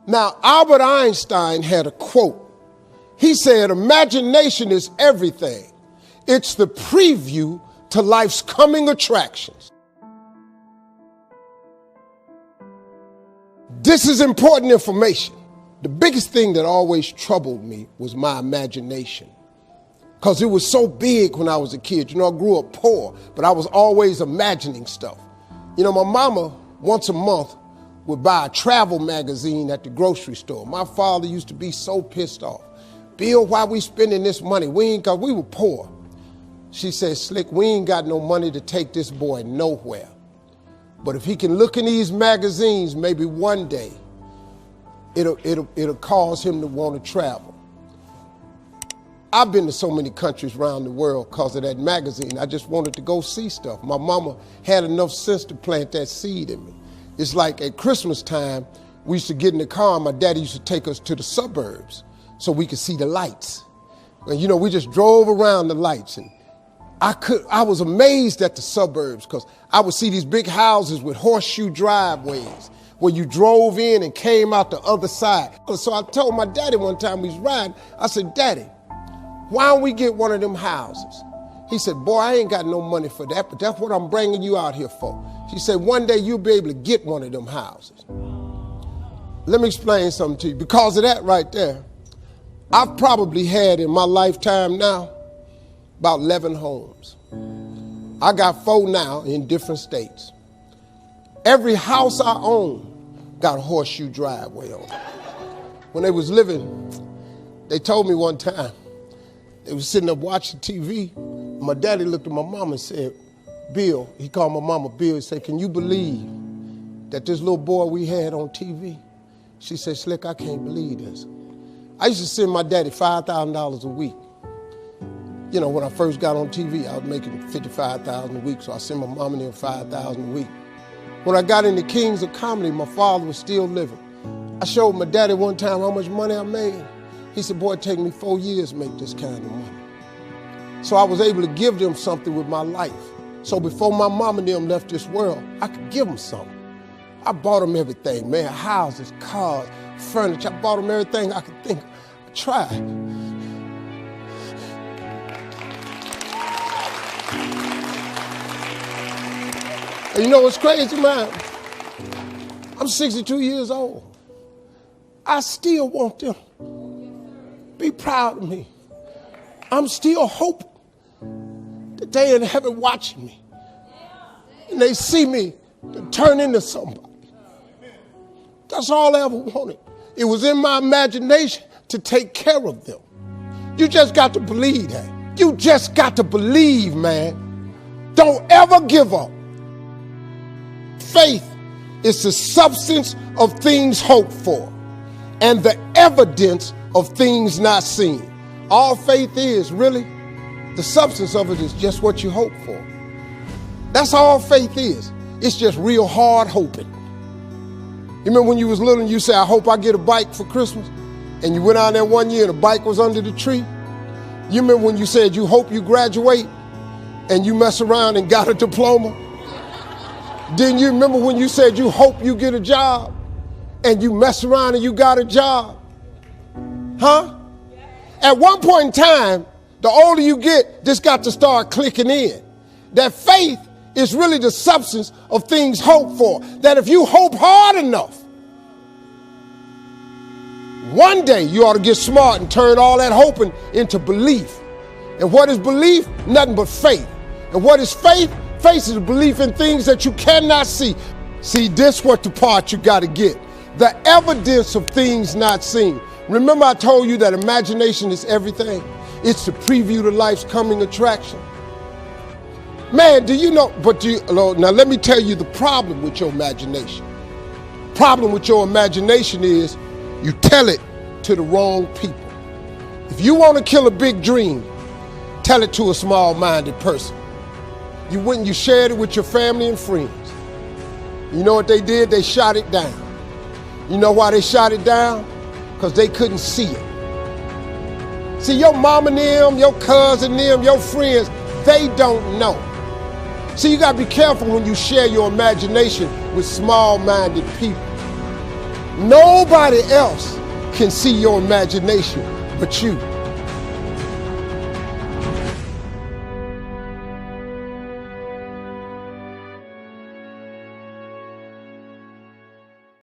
Now, Albert Einstein had a quote. He said, imagination is everything. It's the preview to life's coming attractions. This is important information. The biggest thing that always troubled me was my imagination, because it was so big when I was a kid. I grew up poor, but I was always imagining stuff. My mama, once a month, would buy a travel magazine at the grocery store. My father used to be so pissed off. Bill, why we spending this money? We were poor. She said, Slick, we ain't got no money to take this boy nowhere. But if he can look in these magazines, maybe one day, it'll cause him to want to travel. I've been to so many countries around the world because of that magazine. I just wanted to go see stuff. My mama had enough sense to plant that seed in me. It's like at Christmas time, we used to get in the car, and my daddy used to take us to the suburbs so we could see the lights. And we just drove around the lights, and I was amazed at the suburbs because I would see these big houses with horseshoe driveways where you drove in and came out the other side. So I told my daddy one time we was riding, I said, Daddy, why don't we get one of them houses? He said, boy, I ain't got no money for that, but that's what I'm bringing you out here for. He said, one day you'll be able to get one of them houses. Let me explain something to you. Because of that right there, I've probably had in my lifetime now about 11 homes. I got 4 now in different states. Every house I own got a horseshoe driveway on it. When they was living, they told me one time, they was sitting up watching TV. My daddy looked at my mama and said, Bill, he called my mama Bill, he said, can you believe that this little boy we had on TV? She said, Slick, I can't believe this. I used to send my daddy $5,000 a week. When I first got on TV, I was making $55,000 a week, so I sent my mom and them $5,000 a week. When I got into Kings of Comedy, my father was still living. I showed my daddy one time how much money I made. He said, boy, it take me 4 years to make this kind of money. So I was able to give them something with my life. So before my mom and them left this world, I could give them something. I bought them everything, man, houses, cars, furniture. I bought them everything I could think. I tried. And you know what's crazy, man? I'm 62 years old. I still want them to be proud of me. I'm still hoping that they in heaven watching me and they see me turn into somebody. That's all I ever wanted. It was in my imagination to take care of them. You just got to believe that. You just got to believe, man. Don't ever give up. Faith is the substance of things hoped for and the evidence of things not seen. All faith is, really, the substance of it is just what you hope for. That's all faith is. It's just real hard hoping. You remember when you was little and you said, I hope I get a bike for Christmas? And you went out there one year and the bike was under the tree? You remember when you said you hope you graduate and you mess around and got a diploma? Didn't you remember when you said you hope you get a job and you mess around and you got a job? Huh? At one point in time, the older you get, this got to start clicking in. That faith is really the substance of things hoped for. That if you hope hard enough, one day you ought to get smart and turn all that hoping into belief. And what is belief? Nothing but faith. And what is faith? Faith is a belief in things that you cannot see. See, this what the part you got to get. The evidence of things not seen. Remember I told you that imagination is everything? It's the preview to life's coming attraction. Man, do you know, now let me tell you the problem with your imagination. Problem with your imagination is you tell it to the wrong people. If you want to kill a big dream, tell it to a small-minded person. You shared it with your family and friends. You know what they did? They shot it down. You know why they shot it down? Because they couldn't see it. See, your mom and them, your cousin them, your friends, they don't know. See, you got to be careful when you share your imagination with small-minded people. Nobody else can see your imagination but you.